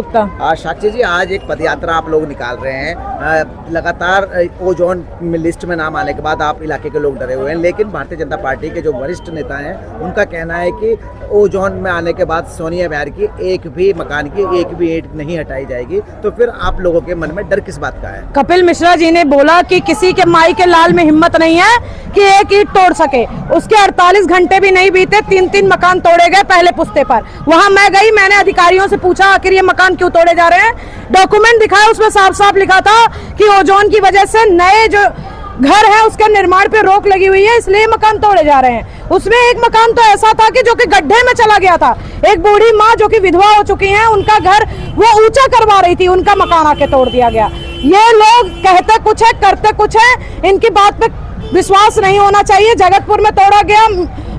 साक्षी जी, आज एक पदयात्रा आप लोग निकाल रहे हैं। लगातार ओजोन लिस्ट में नाम आने के बाद आप इलाके के लोग डरे हुए हैं, लेकिन भारतीय जनता पार्टी के जो वरिष्ठ नेता हैं उनका कहना है कि ओजोन में आने के बाद सोनिया बिहार की एक भी मकान की एक भी ईंट नहीं हटाई जाएगी। तो फिर आप लोगों के मन में डर किस बात का है? कपिल मिश्रा जी ने बोला कि किसी के माई के लाल में हिम्मत नहीं है कि एक ईंट तोड़ सके। उसके 48 घंटे भी नहीं बीते, 3-3 मकान तोड़े गए पहले पुश्ते पर। वहां मैं गई, मैंने अधिकारियों से पूछा आखिर ये मकान क्यों तोड़े जा रहे हैं। डॉक्यूमेंट दिखाया, उसमें साफ साफ लिखा था कि ओजोन की वजह से नए जो घर है उसके निर्माण पे रोक लगी हुई है, इसलिए मकान तोड़े जा रहे हैं। उसमें एक मकान तो ऐसा था कि जो कि गड्ढे में चला गया था। एक बूढ़ी माँ जो कि विधवा हो चुकी हैं, उनका घर वो ऊंचा करवा रही थी, उनका मकान आके तोड़ दिया गया। ये लोग कहते कुछ है करते कुछ है, इनकी बात पे विश्वास नहीं होना चाहिए। जगतपुर में तोड़ा गया,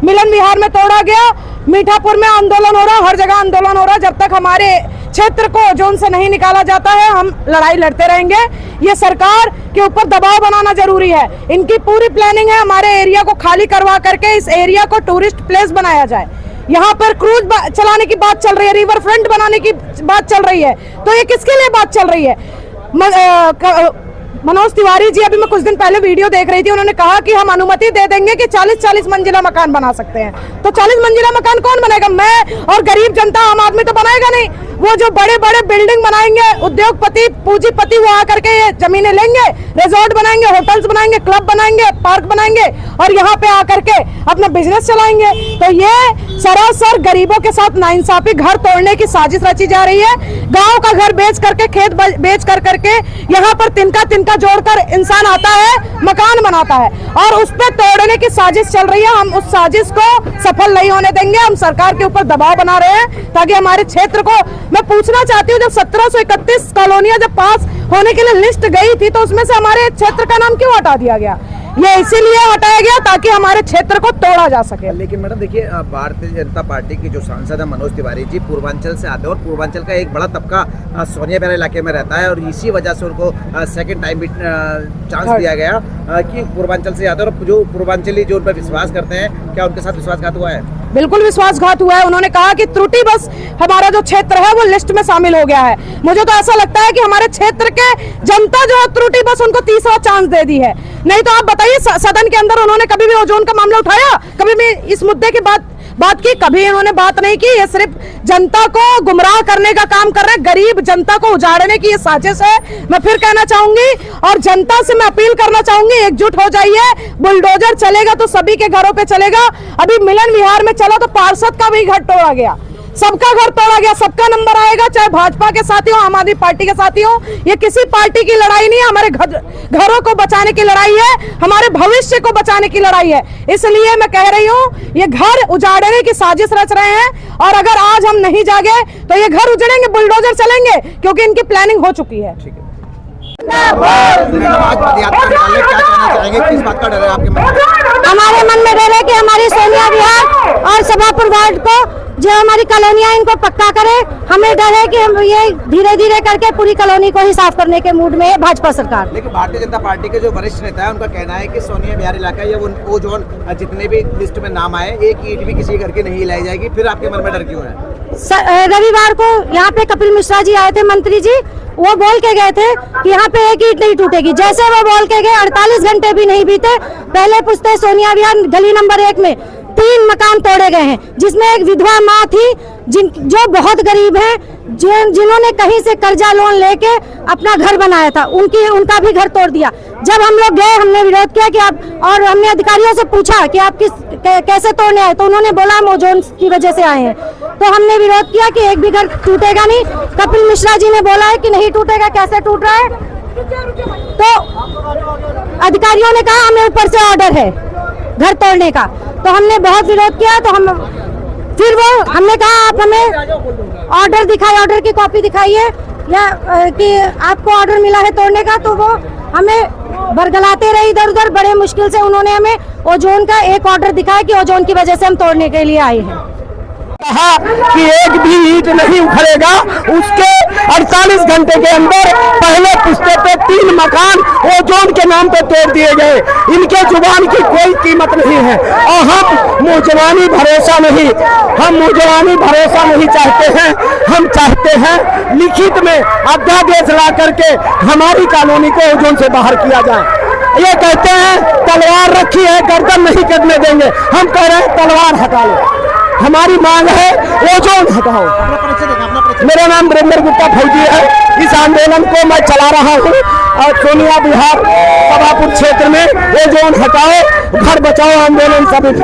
मिलन विहार में तोड़ा गया, मीठापुर में आंदोलन हो रहा, हर जगह आंदोलन हो रहा। जब तक हमारे क्षेत्र को ओजोन से नहीं निकाला जाता है, हम लड़ाई लड़ते रहेंगे। ये सरकार के ऊपर दबाव बनाना जरूरी है। इनकी पूरी प्लानिंग है हमारे एरिया को खाली करवा करके इस एरिया को टूरिस्ट प्लेस बनाया जाए। यहाँ पर क्रूज चलाने की बात चल रही है, रिवर फ्रंट बनाने की बात चल रही है। तो ये किसके लिए बात चल रही है? मनोज तिवारी जी, अभी मैं कुछ दिन पहले वीडियो देख रही थी, उन्होंने कहा कि हम अनुमति दे देंगे कि 40-40 मंजिला मकान बना सकते हैं। तो 40 मंजिला मकान कौन बनाएगा? मैं और गरीब जनता, आम आदमी तो बनाएगा नहीं। वो जो बड़े बड़े बिल्डिंग बनाएंगे, उद्योगपति पूंजीपति वो आकर के ये जमीनें लेंगे, रिजॉर्ट बनाएंगे, होटल्स बनाएंगे, क्लब बनाएंगे, पार्क बनाएंगे और यहाँ पे आकर के अपना बिजनेस चलाएंगे। तो ये सरासर गरीबों के साथ नाइंसाफी, घर तोड़ने की साजिश रची जा रही है। गाँव का घर बेच करके, खेत बेच करके यहाँ पर तिनका जोड़कर इंसान आता है, मकान बनाता है और उस पे तोड़ने की साजिश चल रही है। हम उस साजिश को सफल नहीं होने देंगे। हम सरकार के ऊपर दबाव बना रहे हैं ताकि हमारे क्षेत्र को, मैं पूछना चाहती हूँ, जब 1731 कॉलोनियां जब पास होने के लिए लिस्ट गई थी तो उसमें से हमारे क्षेत्र का नाम क्यों हटा दिया गया? ये इसीलिए हटाया गया ताकि हमारे क्षेत्र को तोड़ा जा सके। लेकिन मैडम देखिए, भारतीय जनता पार्टी के जो सांसद है मनोज तिवारी जी पूर्वांचल से आते हैं और पूर्वांचल का एक बड़ा तबका सोनिया बिहार इलाके में रहता है और इसी वजह से उनको सेकंड टाइम भी चांस दिया गया कि पूर्वांचल से आते हैं। और जो पूर्वांचली जो उन पर विश्वास करते हैं, क्या उनके साथ विश्वासघात हुआ है? बिल्कुल विश्वासघात हुआ है। उन्होंने कहा कि त्रुटि बस हमारा जो क्षेत्र है वो लिस्ट में शामिल हो गया है। मुझे तो ऐसा लगता है कि हमारे क्षेत्र के जनता जो है त्रुटि बस उनको तीसरा चांस दे दी है। नहीं तो आप बताइए, सदन के अंदर उन्होंने कभी भी ओजोन का मामला उठाया? कभी भी इस मुद्दे की बात की? कभी इन्होंने बात नहीं की। ये सिर्फ जनता को गुमराह करने का काम कर रहे हैं, गरीब जनता को उजाड़ने की ये साजिश है। मैं फिर कहना चाहूंगी और जनता से मैं अपील करना चाहूंगी, एकजुट हो जाइए। बुलडोजर चलेगा तो सभी के घरों पे चलेगा। अभी मिलन विहार में चला तो पार्षद का भी घर तोड़ा गया, सबका घर तोड़ा गया, सबका नंबर आएगा, चाहे भाजपा के साथी हो, आम आदमी पार्टी के साथी हो। ये किसी पार्टी की लड़ाई नहीं है, हमारे घरों को बचाने की लड़ाई है, हमारे भविष्य को बचाने की लड़ाई है। इसलिए मैं कह रही हूँ, ये घर उजाड़ने की साजिश रच रहे हैं और अगर आज हम नहीं जागे तो ये घर उजड़ेंगे, बुलडोजर चलेंगे, क्योंकि इनकी प्लानिंग हो चुकी है। हमारे मन में डर है कि हमारी सोनिया बिहार और सभापुर वार्ड को, जो हमारी कॉलोनियां, इनको पक्का करे। हमें डर है कि हम ये धीरे धीरे करके पूरी कॉलोनी को ही साफ करने के मूड में है भाजपा सरकार। लेकिन भारतीय जनता पार्टी के जो वरिष्ठ नेता है उनका कहना है कि सोनिया बिहार इलाका या ओजोन जितने भी लिस्ट में नाम आए, एक ईंट भी किसी घर की नहीं लाई जाएगी। फिर आपके मन में डर क्यों है? रविवार को यहाँ पे कपिल मिश्रा जी आए थे, मंत्री जी, वो बोल के गए थे कि यहाँ पे एक ईंट नहीं टूटेगी। जैसे वो बोल के गए, 48 घंटे भी नहीं बीते, पहले पुश्ते सोनिया बिहार गली नंबर 1 में 3 मकान तोड़े गए हैं, जिसमें एक विधवा माँ थी जो बहुत गरीब है, जिन्होंने कहीं से कर्जा लोन लेके अपना घर बनाया था, उनका भी घर तोड़ दिया। जब हम लोग गए, हमने विरोध किया कि आप, और हमने अधिकारियों से पूछा कि आप कैसे तोड़ने आए, तो उन्होंने बोला हम ओजोन की वजह से आए हैं। तो हमने विरोध किया कि एक भी घर टूटेगा नहीं। कपिल मिश्रा जी ने बोला है कि नहीं टूटेगा, कैसे टूट रहा है? तो अधिकारियों ने कहा हमें ऊपर से ऑर्डर है घर तोड़ने का। तो हमने बहुत विरोध किया। तो फिर हमने कहा आप हमें ऑर्डर दिखाइए, ऑर्डर की कॉपी दिखाइए या कि आपको ऑर्डर मिला है तोड़ने का। तो वो हमें बरगलाते रहे इधर उधर, बड़े मुश्किल से उन्होंने हमें ओजोन का एक ऑर्डर दिखाया कि ओजोन की वजह से हम तोड़ने के लिए आए हैं। कहा कि एक भी ईंट नहीं उखड़ेगा, उसके 48 घंटे के अंदर पहले पुश्ते पे 3 मकान ओजोन के नाम पे तोड़ दिए गए। इनके जुबान की कोई कीमत नहीं है और हम मुंहजबानी भरोसा नहीं चाहते हैं। हम चाहते हैं लिखित में अध्यादेश ला करके हमारी कॉलोनी को ओजोन से बाहर किया जाए। ये कहते हैं तलवार रखी है, गर्दन नहीं कटने देंगे। हम कह रहे हैं तलवार हटा लो। हमारी मांग है ओजोन हटाओ। मेरा नाम वीरेंद्र गुप्ता फौजी है। इस आंदोलन को मैं चला रहा हूँ और सोनिया विहार सभापुर क्षेत्र में ओजोन हटाओ घर बचाओ आंदोलन समिति।